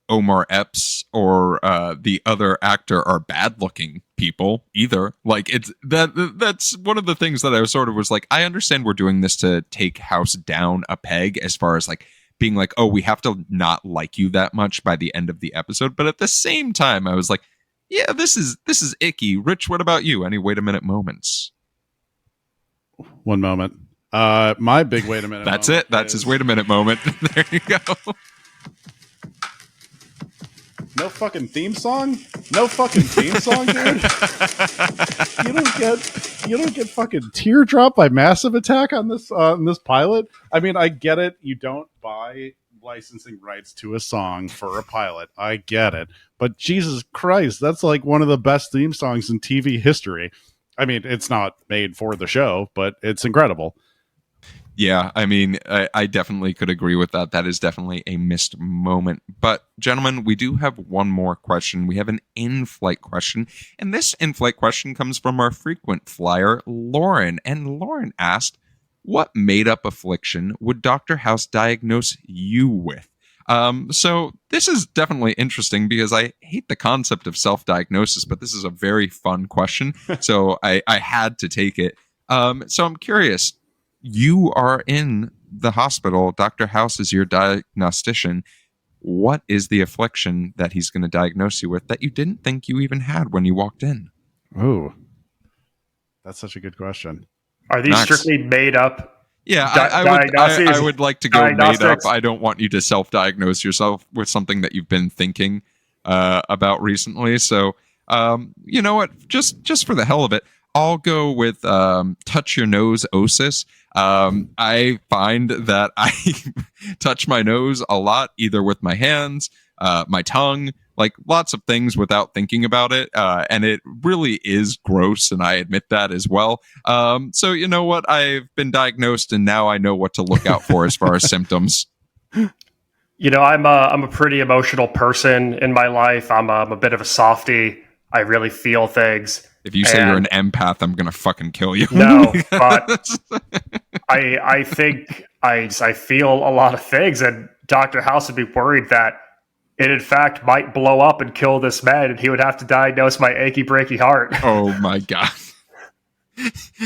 Omar Epps or the other actor are bad looking people either. Like that's one of the things that I was like, I understand we're doing this to take House down a peg as far as like being like, oh, we have to not like you that much by the end of the episode. But at the same time, I was like, yeah, this is icky. Rich, what about you? Any wait a minute moments? One moment. My big wait a minute. That's it. That's his wait a minute moment. There you go. No fucking theme song? No fucking theme song, dude. You don't get fucking Teardrop by Massive Attack on this pilot. I mean, I get it. You don't buy licensing rights to a song for a pilot. I get it. But Jesus Christ, that's like one of the best theme songs in TV history. I mean, it's not made for the show, but it's incredible. Yeah, I mean, I definitely could agree with that. That is definitely a missed moment. But, gentlemen, we do have one more question. We have an in-flight question. And this in-flight question comes from our frequent flyer, Lauren. And Lauren asked, what made-up affliction would Dr. House diagnose you with? So this is definitely interesting because I hate the concept of self-diagnosis, but this is a very fun question. So I had to take it. So I'm curious. You are in the hospital. Dr. House is your diagnostician. What is the affliction that he's going to diagnose you with that you didn't think you even had when you walked in? Oh, that's such a good question. Are these strictly made up? Yeah, I would like to go made up. I don't want you to self-diagnose yourself with something that you've been thinking about recently. So, you know what? Just for the hell of it, I'll go with touch your nose osis. I find that I touch my nose a lot, either with my hands, my tongue, like lots of things without thinking about it. And it really is gross. And I admit that as well. So you know what? I've been diagnosed and now I know what to look out for as far as symptoms. I'm a pretty emotional person in my life. I'm a bit of a softie. I really feel things. If you say you're an empath, I'm gonna fucking kill you. No, but I think I feel a lot of things, and Dr. House would be worried that it in fact might blow up and kill this man, and he would have to diagnose my achy breaky heart. Oh my god.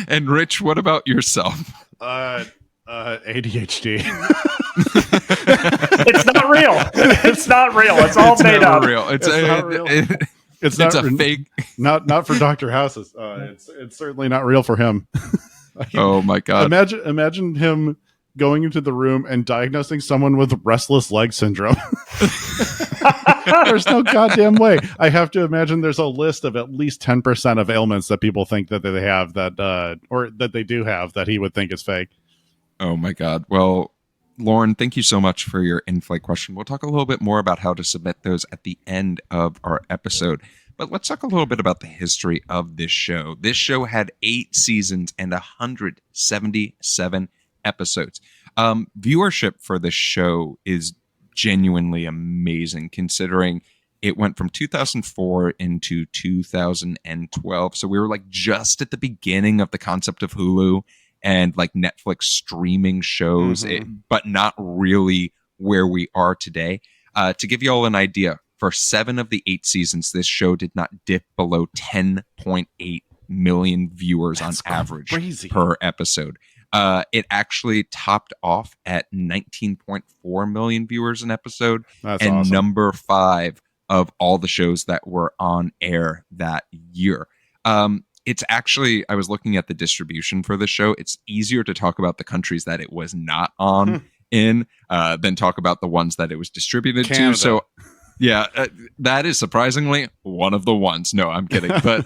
And Rich, what about yourself? ADHD. It's not real. It's not real. It's all made up. Real. It's not real. It's a fake. Not for Dr. House's. It's certainly not real for him. Oh my god! Imagine him going into the room and diagnosing someone with restless leg syndrome. There's no goddamn way. I have to imagine there's a list of at least 10% of ailments that people think that they have or that they do have that he would think is fake. Oh my god! Well, Lauren, thank you so much for your in-flight question. We'll talk a little bit more about how to submit those at the end of our episode. But let's talk a little bit about the history of this show. This show had 8 seasons and 177 episodes. Viewership for this show is genuinely amazing, considering it went from 2004 into 2012. So we were like just at the beginning of the concept of Hulu and like Netflix streaming shows, but not really where we are today. To give you all an idea, for 7 of the 8 seasons, this show did not dip below 10.8 million viewers on average per episode. It actually topped off at 19.4 million viewers an episode. That's and awesome. Number 5 of all the shows that were on air that year. It's actually, I was looking at the distribution for the show. It's easier to talk about the countries that it was not on in than talk about the ones that it was distributed to. So, yeah, that is surprisingly one of the ones. No, I'm kidding. But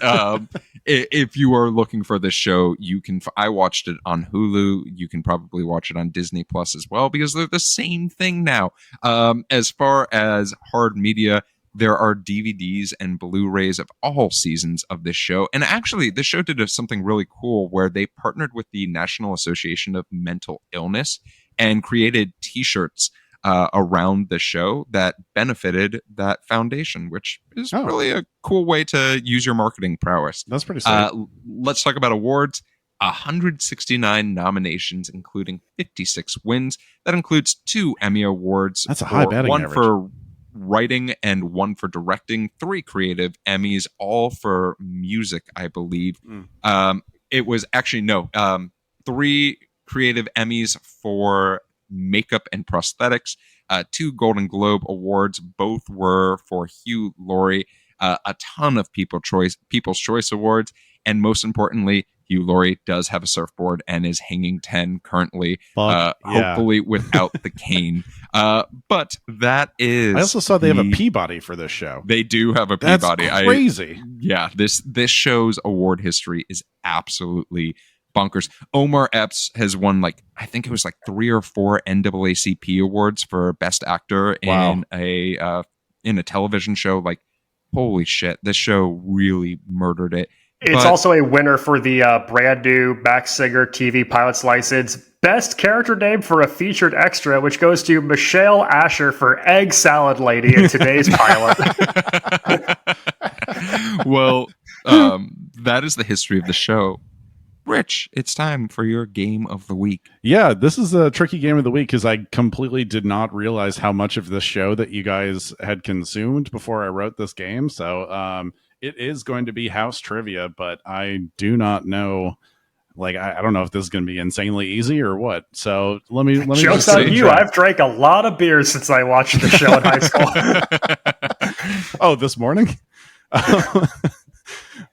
if you are looking for this show, you can. I watched it on Hulu. You can probably watch it on Disney Plus as well because they're the same thing now. As far as hard media, There are DVDs and Blu-rays of all seasons of this show. And actually, this show did something really cool where they partnered with the National Association of Mental Illness and created T-shirts around the show that benefited that foundation, which is really a cool way to use your marketing prowess. That's pretty sweet. Let's talk about awards. 169 nominations, including 56 wins. That includes 2 Emmy Awards. That's a high batting one average. For writing and 1 for directing. 3 creative Emmys, all for music, I believe. It was actually 3 creative Emmys for makeup and prosthetics. 2 Golden Globe Awards, both were for Hugh Laurie. A ton of People's Choice Awards, and most importantly, Hugh Laurie does have a surfboard and is hanging 10 currently, hopefully without the cane. But that is. I also saw they have a Peabody for this show. They do have a Peabody. That's crazy. This show's award history is absolutely bonkers. Omar Epps has won I think it was 3 or 4 NAACP awards for Best Actor in a television show. Holy shit, this show really murdered it. It's also a winner for the brand new Max Singer TV pilot's license. Best character name for a featured extra, which goes to Michelle Asher for Egg Salad Lady in today's pilot. Well, that is the history of the show. Rich, it's time for your game of the week. Yeah, this is a tricky game of the week because I completely did not realize how much of this show that you guys had consumed before I wrote this game. So it is going to be house trivia, but I do not know. I don't know if this is going to be insanely easy or what. So let me. Joke's on you. I've drank a lot of beer since I watched the show in high school. Oh, this morning?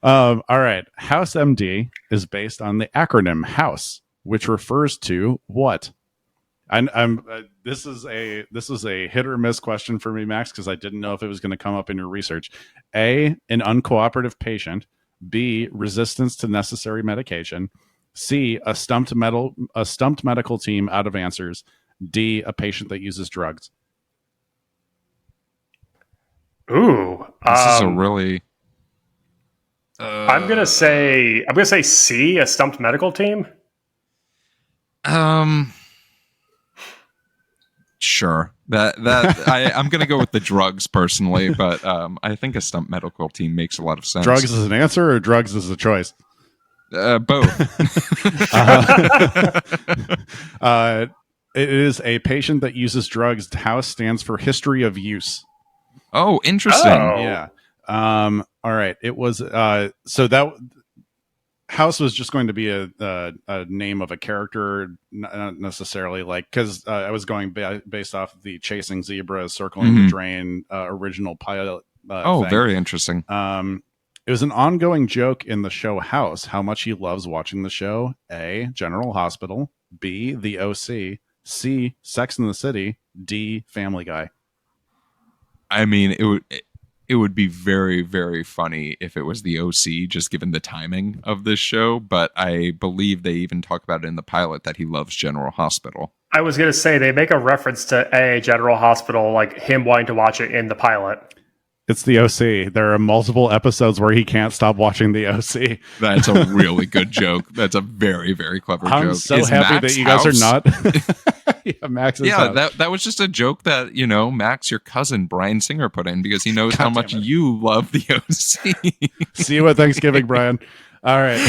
All right. House MD is based on the acronym HOUSE, which refers to what? This is a hit or miss question for me, Max, because I didn't know if it was going to come up in your research. A, an uncooperative patient. B, resistance to necessary medication. C, a stumped medical team out of answers. D, a patient that uses drugs. Ooh, this is a really. I'm gonna say C, a stumped medical team. Sure. I'm gonna go with the drugs personally, but I think a stumped medical team makes a lot of sense. Drugs is an answer, or drugs is a choice? Both. It is a patient that uses drugs. House stands for history of use. Oh, interesting. Oh. Yeah. All right. It was so that House was just going to be a name of a character, not necessarily because I was going based off of the Chasing Zebras, Circling the Drain original pilot. Thing. Very interesting. It was an ongoing joke in the show House how much he loves watching the show. A, General Hospital. B, The OC. C, Sex and the City. D, Family Guy. I mean, it would be very, very funny if it was the OC, just given the timing of this show. But I believe they even talk about it in the pilot that he loves General Hospital. I was going to say they make a reference to General Hospital, him wanting to watch it in the pilot. It's the OC. There are multiple episodes where he can't stop watching the OC. That's a really good joke. That's a very, very clever joke. I'm so happy that you guys are not. Yeah, Max is that was just a joke that, Max, your cousin, Brian Singer, put in because he knows how much you love the OC. See you at Thanksgiving, Brian. All right.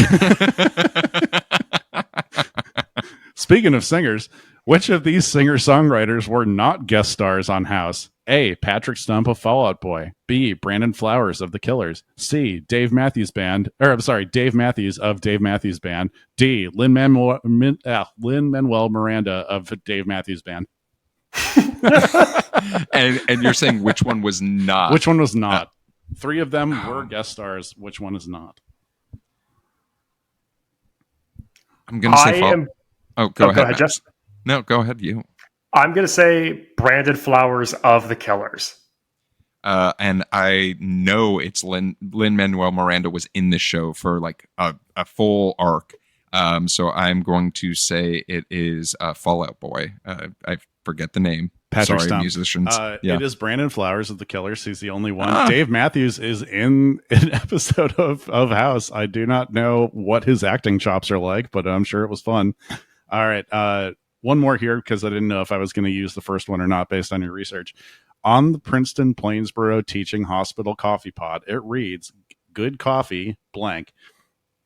Speaking of singers, which of these singer-songwriters were not guest stars on House? A, Patrick Stump of Fall Out Boy. B, Brandon Flowers of The Killers. C, Dave Matthews Band. Dave Matthews of Dave Matthews Band. D, Lin-Manuel Miranda of Dave Matthews Band. and you're saying which one was not? Which one was not? 3 of them were guest stars. Which one is not? I'm going to say go ahead. Go ahead, Jeff. No, go ahead, you. I'm going to say Brandon Flowers of The Killers. And I know it's Lin-Manuel Miranda was in the show for a full arc. So I'm going to say it is Fallout Boy. I forget the name. Patrick Sorry, Stump. musicians. It is Brandon Flowers of the Killers. He's the only one. Ah. Dave Matthews is in an episode of House. I do not know what his acting chops are like, but I'm sure it was fun. All right. One more here, because I didn't know if I was going to use the first one or not based on your research. On the Princeton-Plainsboro Teaching Hospital coffee pod, it reads, good coffee, blank.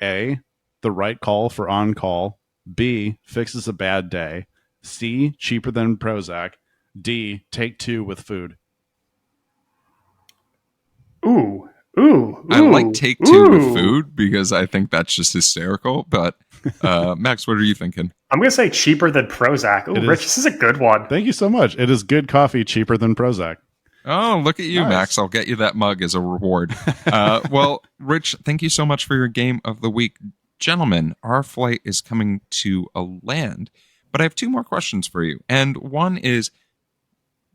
A, the right call for on-call. B, fixes a bad day. C, cheaper than Prozac. D, take two with food. Ooh. Ooh. I like take two with food because I think that's just hysterical. But Max, what are you thinking? I'm going to say cheaper than Prozac. Ooh, Rich, this is a good one. Thank you so much. It is good coffee, cheaper than Prozac. Oh, look at you, Nice. Max. I'll get you that mug as a reward. Well, Rich, thank you so much for your game of the week. Gentlemen, our flight is coming to a land, but I have two more questions for you. And one is,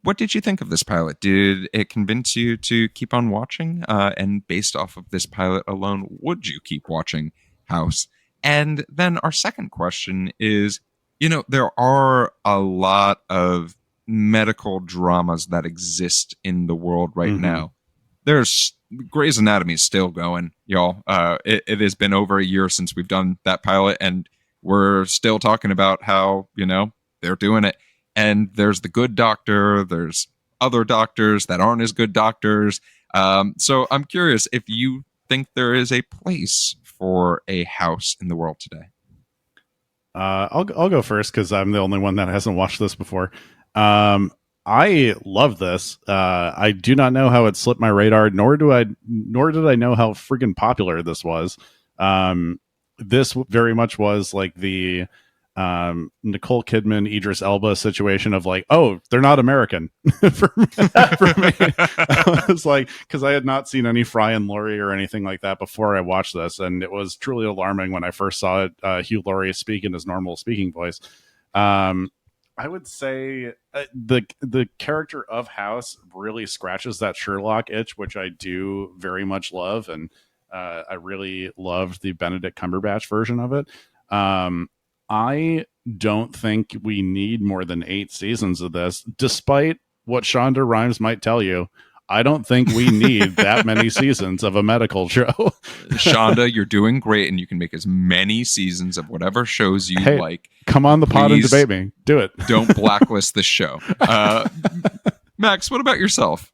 what did you think of this pilot? Did it convince you to keep on watching? And based off of this pilot alone, would you keep watching House? And then our second question is, there are a lot of medical dramas that exist in the world right now. There's Grey's Anatomy is still going, y'all. It has been over a year since we've done that pilot, and we're still talking about how, they're doing it. And there's the good doctor. There's other doctors that aren't as good doctors. So I'm curious if you think there is a place for a House in the world today. I'll go first because I'm the only one that hasn't watched this before. I love this. I do not know how it slipped my radar, nor did I know how freaking popular this was. This very much was like the Nicole Kidman, Idris Elba situation of like, oh, they're not American for me. I was like, because I had not seen any Fry and Laurie or anything like that before I watched this, and it was truly alarming when I first saw it. Hugh Laurie speak in his normal speaking voice. I would say the character of House really scratches that Sherlock itch, which I do very much love, and I really loved the Benedict Cumberbatch version of it. I don't think we need more than 8 seasons of this, despite what Shonda Rhimes might tell you. I don't think we need that many seasons of a medical show. Shonda, you're doing great, and you can make as many seasons of whatever shows you like. Come on the pod and debate me. Do it. Don't blacklist this show. Max, what about yourself?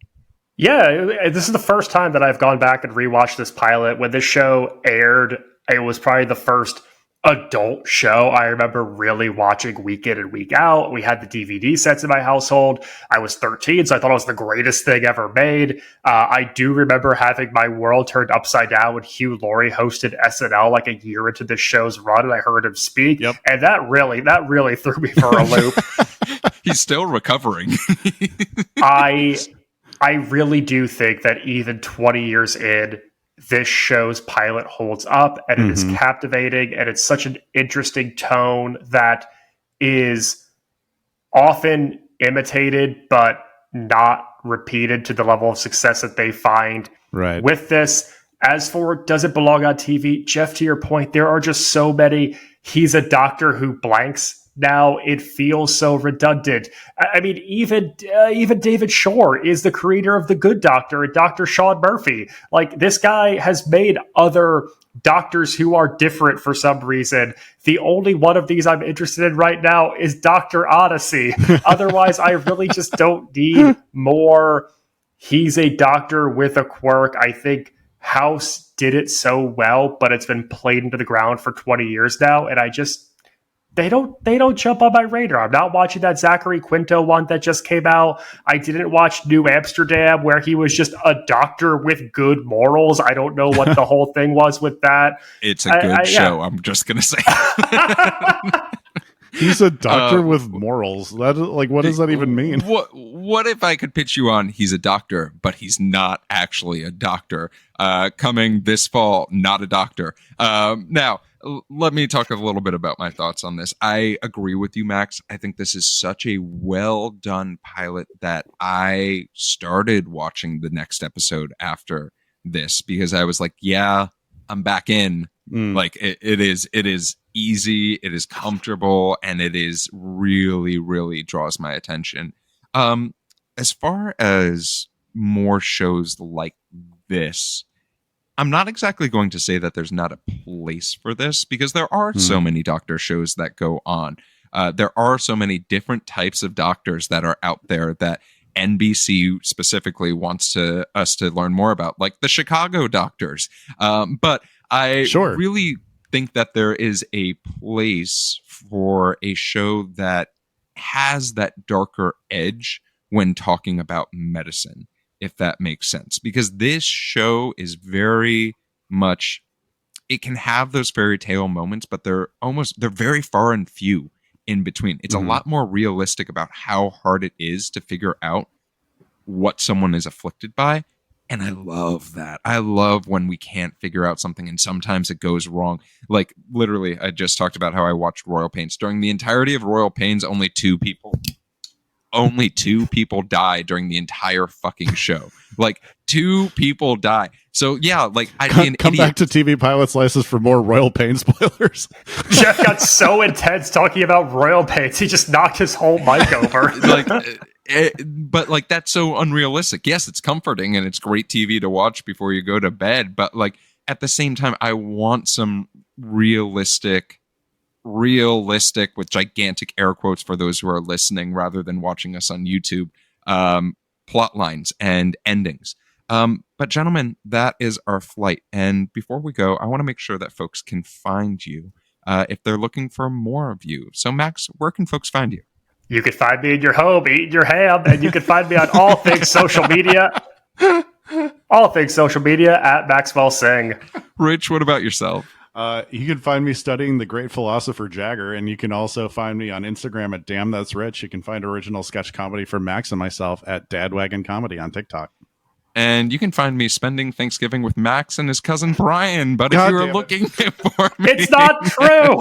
Yeah, this is the first time that I've gone back and rewatched this pilot. When this show aired, it was probably the first adult show I remember really watching week in and week out. We had the DVD sets in my household. I was 13, so I thought it was the greatest thing ever made. I do remember having my world turned upside down when Hugh Laurie hosted SNL like a year into the show's run, and I heard him speak. Yep. And that really threw me for a loop. He's still recovering. I really do think that even 20 years in, this show's pilot holds up, and it is captivating, and it's such an interesting tone that is often imitated but not repeated to the level of success that they find with this. As for does it belong on TV, Geoff, to your point, there are just so many he's a doctor who blanks now. It feels so redundant. I mean, even David Shore is the creator of The Good Doctor and Dr. Sean Murphy. Like, this guy has made other doctors who are different for some reason. The only one of these I'm interested in right now is Dr. Odyssey. Otherwise, I really just don't need more. He's a doctor with a quirk. I think House did it so well, but it's been played into the ground for 20 years now, and they don't jump on my radar. I'm not watching that Zachary Quinto one that just came out. I didn't watch New Amsterdam, where he was just a doctor with good morals. I don't know what the whole thing was with that. It's a good show. Yeah. I'm just gonna say. He's a doctor with morals. That, like, what does that even mean? What if I could pitch you on he's a doctor, but he's not actually a doctor? Coming this fall, not a doctor. Now, let me talk a little bit about my thoughts on this. I agree with you, Max. I think this is such a well done pilot that I started watching the next episode after this because I was like, yeah, I'm back in. Like it is easy, it is comfortable, and it is really, really draws my attention. As far as more shows like this, I'm not exactly going to say that there's not a place for this, because there are so many doctor shows that go on. There are so many different types of doctors that are out there that NBC specifically wants us to learn more about, like the Chicago doctors. But I really think that there is a place for a show that has that darker edge when talking about medicine, if that makes sense. Because this show is very much, it can have those fairy tale moments, but they're very far and few in between. It's a lot more realistic about how hard it is to figure out what someone is afflicted by. And I love that. I love when we can't figure out something and sometimes it goes wrong. Like literally, I just talked about how I watched Royal Pains. During the entirety of Royal Pains, only two people die during the entire fucking show. Like 2 people die. So yeah, like I'd be an come idiot. back to TV Pilot Slices for more Royal Pain spoilers. Geoff got so intense talking about Royal Pains, he just knocked his whole mic over. But like that's so unrealistic. Yes, it's comforting and it's great TV to watch before you go to bed, but like at the same time, I want some realistic with gigantic air quotes for those who are listening rather than watching us on YouTube, plot lines and endings. But gentlemen, that is our flight. And before we go, I want to make sure that folks can find you if they're looking for more of you. So Max, where can folks find you? You could find me in your home eating your ham, and you can find me on all things social media. All things social media at Maxwell Singh. Rich, what about yourself? You can find me studying the great philosopher Jagger, and you can also find me on Instagram at Damn That's Rich. You can find original sketch comedy from Max and myself at Dadwagon Comedy on TikTok. And you can find me spending Thanksgiving with Max and his cousin Brian. But if you were looking for me... It's not true!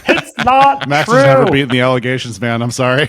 It's not Max true! has never beaten the allegations, man. I'm sorry.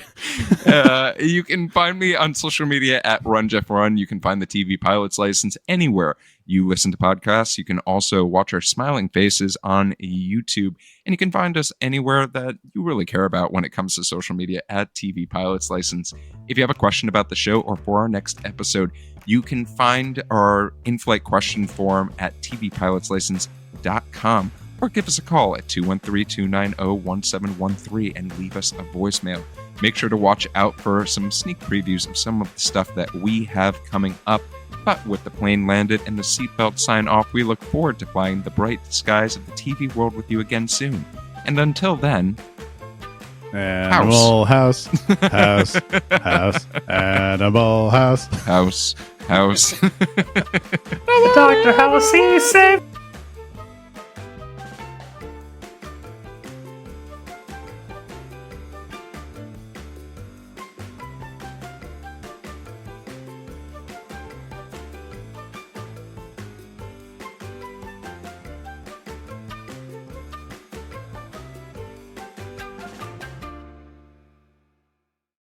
You can find me on social media at RunJeffRun. You can find the TV Pilot's License anywhere you listen to podcasts. You can also watch our smiling faces on YouTube. And you can find us anywhere that you really care about when it comes to social media at TV Pilot's License. If you have a question about the show or for our next episode, you can find our in-flight question form at tvpilotslicense.com or give us a call at 213-290-1713 and leave us a voicemail. Make sure to watch out for some sneak previews of some of the stuff that we have coming up. But with the plane landed and the seatbelt sign off, we look forward to flying the bright skies of the TV world with you again soon. And until then... Animal house, house, house, animal house. House. Dr. House, he saved